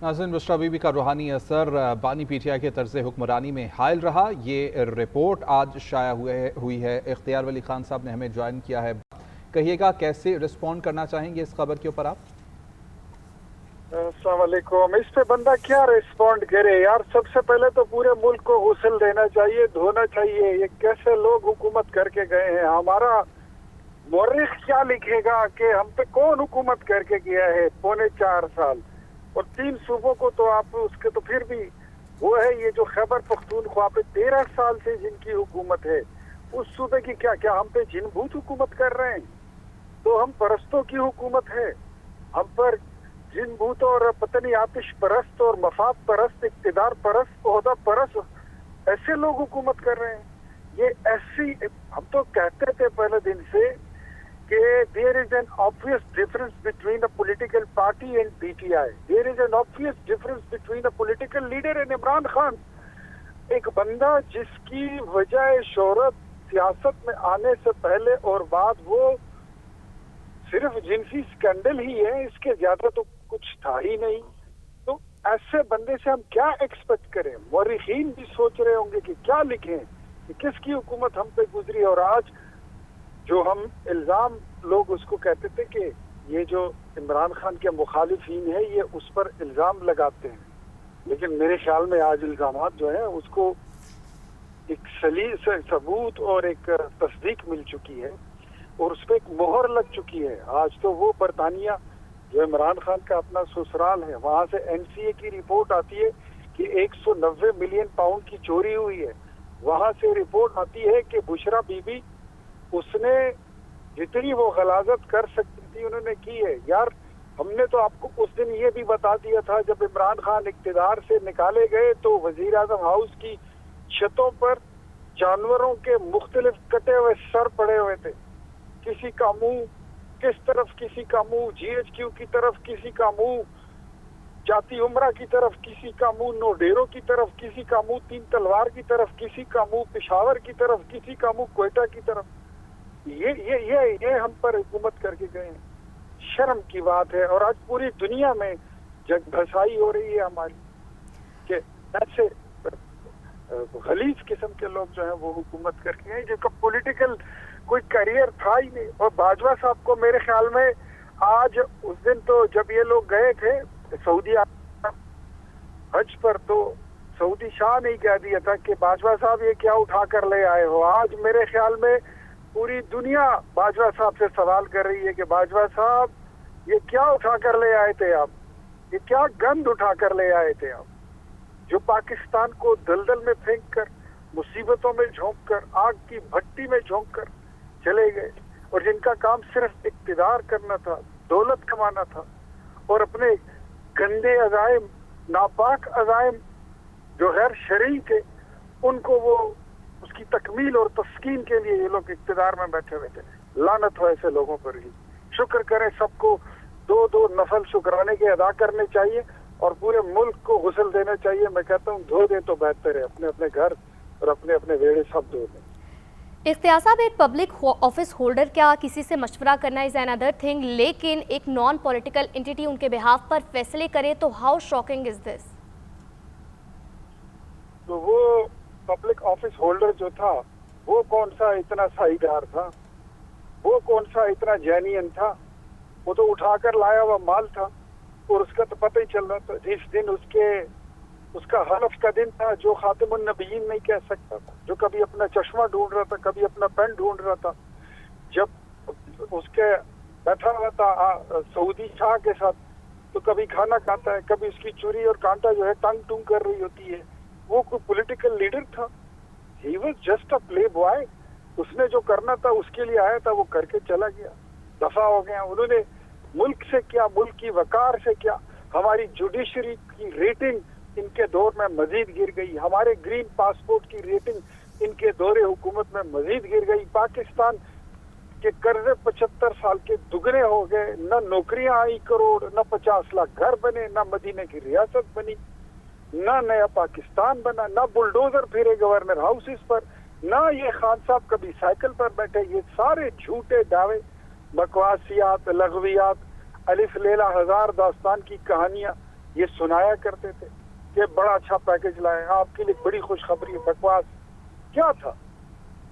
नाज़रीन, बुशरा बीबी का रूहानी असर बानी पीटीआई के तर्ज हुक्मरानी में हायल रहा। ये रिपोर्ट आज शाया हुई है। इख्तियार वली खान साहब ने हमें ज्वाइन किया है। कहिएगा कैसे रिस्पॉन्ड करना चाहेंगे इस खबर के ऊपर आप? अस्सलाम वालेकुम। इस पे बंदा क्या रिस्पॉन्ड करे यार। सबसे पहले तो पूरे मुल्क को गुस्ल देना चाहिए, धोना चाहिए। ये कैसे लोग हुकूमत करके गए हैं। हमारा मौरिख क्या लिखेगा कि हम पे कौन हुकूमत करके गया है 4.25 साल, और 3 सूबों को तो आप उसके तो फिर भी वो है। ये जो खैबर पख्तूनख्वा पे 13 साल से जिनकी हुकूमत है, उस सूबे की क्या हम पे जिनभूत हुकूमत कर रहे हैं? तो हम परस्तों की हुकूमत है। हम पर जिनभूत और पता नहीं आतिश परस्त और मफाद परस्त, इक्तिदार परस्त, ओहदा परस्त ऐसे लोग हुकूमत कर रहे हैं। ये ऐसी, हम तो कहते थे पहले दिन से कि there is an obvious difference between a political party and PTI. There is an obvious difference between a political leader and Imran Khan. एक बंदा जिसकी वजह शोहरत सियासत में आने से पहले और बाद वो सिर्फ जिनसी स्कैंडल ही है, इसके ज्यादा तो कुछ था ही नहीं। तो ऐसे बंदे से हम क्या एक्सपेक्ट करें? मौरिखीन भी सोच रहे होंगे कि क्या लिखें कि किसकी हुकूमत हम पे गुजरी। और आज जो हम इल्जाम लोग उसको कहते थे कि ये जो इमरान खान के मुखालिफिन है ये उस पर इल्जाम लगाते हैं, लेकिन मेरे ख्याल में आज इल्जामात जो है उसको एक सलील से सबूत और एक तस्दीक मिल चुकी है और उस पर एक मोहर लग चुकी है। आज तो वो बरतानिया जो इमरान खान का अपना ससुराल है, वहां से एनसीए की रिपोर्ट आती है कि 190 मिलियन पाउंड की चोरी हुई है। वहां से रिपोर्ट आती है कि बुशरा बीबी उसने जितनी वो गलाजत कर सकती थी उन्होंने की है। यार हमने तो आपको उस दिन ये भी बता दिया था जब इमरान खान इक्तिदार से निकाले गए तो वजीर आजम हाउस की छतों पर जानवरों के मुख्तलिफ कटे हुए सर पड़े हुए थे। किसी का मुंह किस तरफ, किसी का मुंह जीएचक्यू की तरफ, किसी का मुंह जाती उमरा की तरफ, किसी का मुंह नोडेरो की तरफ, किसी का मुंह 3 तलवार की तरफ, किसी का मुंह पेशावर की तरफ, किसी का मुंह क्वेटा की तरफ। ये हम पर हुकूमत करके गए हैं। शर्म की बात है। और आज पूरी दुनिया में जग भसाई हो रही है हमारी कि ऐसे गलीज किस्म के लोग जो हैं वो हुकूमत करके हैं जिनका पॉलिटिकल कोई करियर था ही नहीं। और बाजवा साहब को मेरे ख्याल में आज उस दिन तो जब ये लोग गए थे सऊदी हज पर, तो सऊदी शाह ने ही कह दिया था कि बाजवा साहब ये क्या उठा कर ले आए हो। आज मेरे ख्याल में पूरी दुनिया बाजवा साहब से सवाल कर रही है कि बाजवा साहब ये क्या उठा कर ले आए थे आप, ये क्या गंद उठा कर ले आए थे आप, जो पाकिस्तान को दलदल में फेंक कर, मुसीबतों में झोंक कर, आग की भट्टी में झोंक कर चले गए, और जिनका काम सिर्फ इक्तिदार करना था, दौलत कमाना था, और अपने गंदे अज़ाइम, नापाक अज़ाइम जो गैर शरई थे उनको वो उसकी तकमील और तस्कीन के लिए ये लोग इक्तिदार में बैठे हुए थे। लानत हो ऐसे लोगों पर ही। शुक्र करें, सबको 2-2 नफल शुक्राने के अदा करने चाहिए और पूरे मुल्क को गुस्ल देना चाहिए। मैं कहता हूँ धो दे तो बेहतर है, अपने अपने घर और अपने अपने वेड़े सब धो दें। इख्तियार साहब, एक पब्लिक ऑफिस होल्डर क्या किसी से मशवरा करना इज अनदर थिंग, लेकिन एक नॉन पॉलिटिकल एंटिटी उनके बिहाफ पर फैसले करे तो हाउ शॉकिंग इज दिस? तो वो पब्लिक ऑफिस होल्डर जो था वो कौन सा इतना साईदार था, वो कौन सा इतना जेन्युइन था? वो तो उठाकर लाया हुआ माल था और उसका तो पता ही चल रहा था। जिस दिन उसका हलफ का दिन था जो खातिमुन नबीयीन नहीं कह सकता था, जो कभी अपना चश्मा ढूंढ रहा था, कभी अपना पेन ढूंढ रहा था, जब उसके बैठा हुआ था सऊदी शाह के साथ, तो कभी खाना खाता है, कभी उसकी चूरी और कांटा जो है टंग टूंग कर रही होती है। वो कोई पॉलिटिकल लीडर था? He was just a play boy. उसने जो करना था उसके लिए आया था, वो करके चला गया, दफा हो गया। उन्होंने मुल्क से क्या, मुल्क की वकार से क्या, हमारी जुडिशरी की रेटिंग इनके दौर में मजीद गिर गई, हमारे ग्रीन पासपोर्ट की रेटिंग इनके दौरे हुकूमत में मजीद गिर गई, पाकिस्तान के कर्जे 75 साल के दुगने हो गए, न नौकरियां आई करोड़, न 50 लाख घर बने, न मदीने की रियासत बनी, ना नया पाकिस्तान बना, ना बुलडोजर फिरे गवर्नर हाउसेस पर, ना ये खान साहब कभी साइकिल पर बैठे। ये सारे झूठे दावे, बकवासियात, लग़वियात, अलिफ लैला हजार दास्तान की कहानियां ये सुनाया करते थे कि बड़ा अच्छा पैकेज लाए, आपके लिए बड़ी खुशखबरी। बकवास क्या था?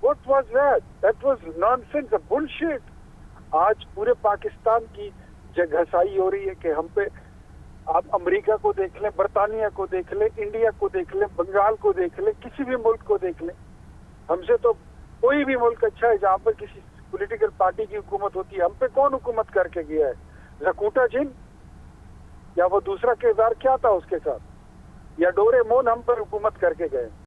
What was that? That was nonsense, a bullshit. आज पूरे पाकिस्तान की जगहसाई हो रही है कि हम पे, आप अमेरिका को देख लें, बरतानिया को देख लें, इंडिया को देख लें, बंगाल को देख लें, किसी भी मुल्क को देख लें, हमसे तो कोई भी मुल्क अच्छा है जहाँ पर किसी पॉलिटिकल पार्टी की हुकूमत होती है। हम पे कौन हुकूमत करके गया है? जकूटा जिन, या वो दूसरा किरदार क्या था उसके साथ, या डोरेमोन हम पर हुकूमत करके गए?